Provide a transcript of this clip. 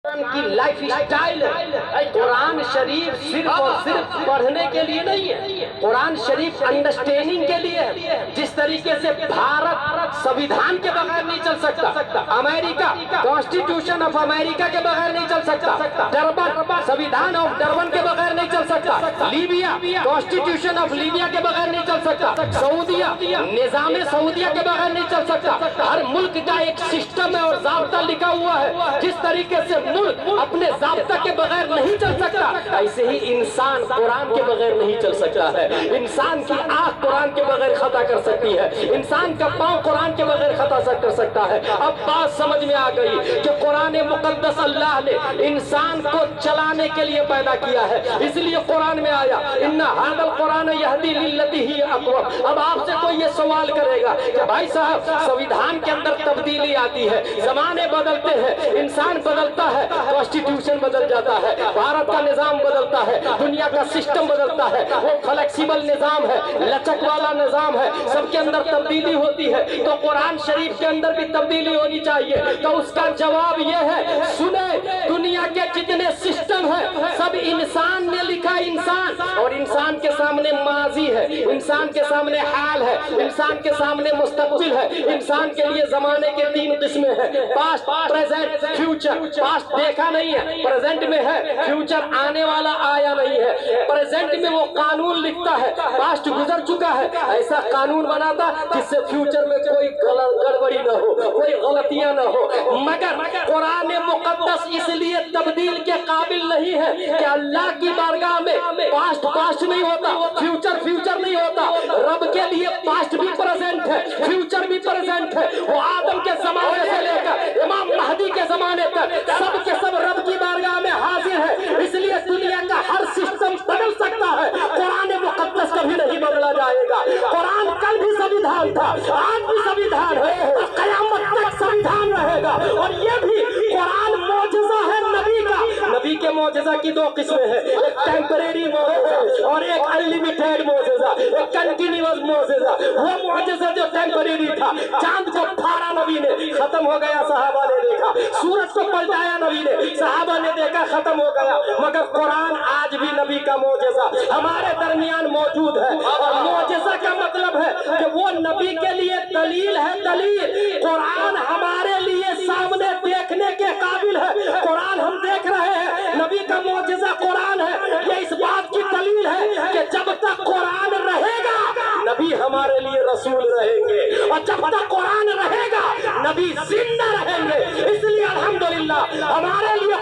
کی life style ہے۔ قرآن شریف صرف اور صرف پڑھنے کے لیے نہیں ہے، قرآن شریف انڈرسٹینڈنگ کے لیے ہے۔ جس طریقے سے بھارت سویدھان کے بغیر نہیں چل سکتا، امریکہ کانسٹیٹیوشن آف امریکہ کے بغیر نہیں چل سکتا، ڈربن سویدھان آف ڈربن کے بغیر نہیں چل سکتا، لیبیا کانسٹیٹیوشن آف لیبیا کے بغیر نہیں چل سکتا، سعودیہ نظام سعودیہ کے بغیر نہیں چل سکتا۔ ہر ملک کا ایک سسٹم ہے اور ضابطہ لکھا ہوا ہے۔ جس طریقے سے ملک اپنے ضابطہ کے بغیر نہیں چل سکتا، ایسے ہی انسان قرآن کے بغیر نہیں چل سکتا ہے۔ انسان کی آنکھ قرآن کے بغیر خطا کر سکتی ہے، انسان کا پاؤں قرآن کے بغیر خطا کر سکتا ہے۔ اب بات سمجھ میں آ گئی کہ قرآن مقدس اللہ نے انسان کو چلانے کے لیے پیدا کیا ہے، اس لیے قرآن میں آیا ان ھذا القرآن یہدی للتی ہی اقوم۔ اب آپ سے کوئی یہ سوال کرے گا کہ بھائی صاحب سویدھان کے اندر تبدیلی آتی ہے، زمانے بدلتے ہیں، انسان بدلتا ہے، کانسٹیٹیوشن بدل جاتا ہے، بھارت کا نظام بدلتا ہے، دنیا کا سسٹم بدلتا ہے، وہ فلیکسیبل نظام ہے، لچک والا نظام ہے، سب کے اندر تبدیلی ہوتی ہے، تو قرآن شریف کے اندر بھی تبدیلی ہونی چاہیے۔ تو اس کا جواب یہ ہے، سنیں دنیا کے جتنے سسٹم ہیں سب انسان نے لکھا، انسان، اور انسان کے سامنے ماضی ہے، انسان کے سامنے حال ہے، انسان کے سامنے مستقبل ہے۔ انسان کے لیے زمانے کے تین قسمیں ہیں، پاسٹ، پریزنٹ، فیوچر۔ پاسٹ دیکھا نہیں ہے، پریزنٹ میں ہے، فیوچر آنے والا آیا نہیں ہے۔ پریزنٹ میں وہ قانون لکھتا ہے، پاسٹ گزر چکا ہے، ایسا قانون بناتا جس سے فیوچر میں کوئی گڑبڑی نہ ہو، کوئی غلطیاں نہ ہو۔ مگر قرآن مقدس اس لیے تبدیل کے قابل نہیں ہے کہ اللہ کی بارگاہ میں پاسٹ نہیں ہوتا، فیوچر نہیں ہوتا۔ رب کے لیے پاسٹ بھی پریزنٹ ہے، فیوچر بھی پریزنٹ ہے۔ وہ آدم کے زمانے سے لے کر امام مہدی کے زمانے تک سب کے سب رب کی بارگاہ میں حاضر ہے، اس لیے دنیا کا ہر سسٹم بدل سکتا ہے، قرآن مقدس کبھی نہیں بدلا جائے گا۔ قرآن کل بھی سویدھان تھا، آج بھی سویدھان ہے، قیامت تک سویدھان رہے گا۔ اور یہ بھی قرآن معجزہ ہے نبی کا۔ نبی کے معجزہ کی دو قسمیں ہیں، ایک ٹیمپریری معجزہ اور ایک انلیمیٹڈ معجزہ، ایک کنٹینیوس معجزہ۔ وہ معجزہ جو ٹیمپریری تھا، چاند کو پھاڑا نبی نے، ختم ہو گیا، صحابہ نے دیکھا، سورج کو پلٹایا نبی نے، صحابہ نے دیکھا، ختم ہو گیا۔ مگر قرآن آج بھی نبی کا معجزہ ہمارے درمیان موجود ہے، اور معجزہ کا مطلب ہے کہ وہ نبی کے لیے دلیل ہے، دلیل۔ قرآن ہمارے لیے سامنے دیکھنے کے قابل ہے، قرآن ہم دیکھ رہے ہیں، نبی کا معجزہ قرآن ہے۔ یہ اس بات کی دلیل ہے کہ جب تک قرآن رہے گا نبی ہمارے لیے رسول رہیں گے، اور جب تک قرآن رہے گا نبی زندہ رہیں گے۔ اس لیے الحمدللہ ہمارے لیے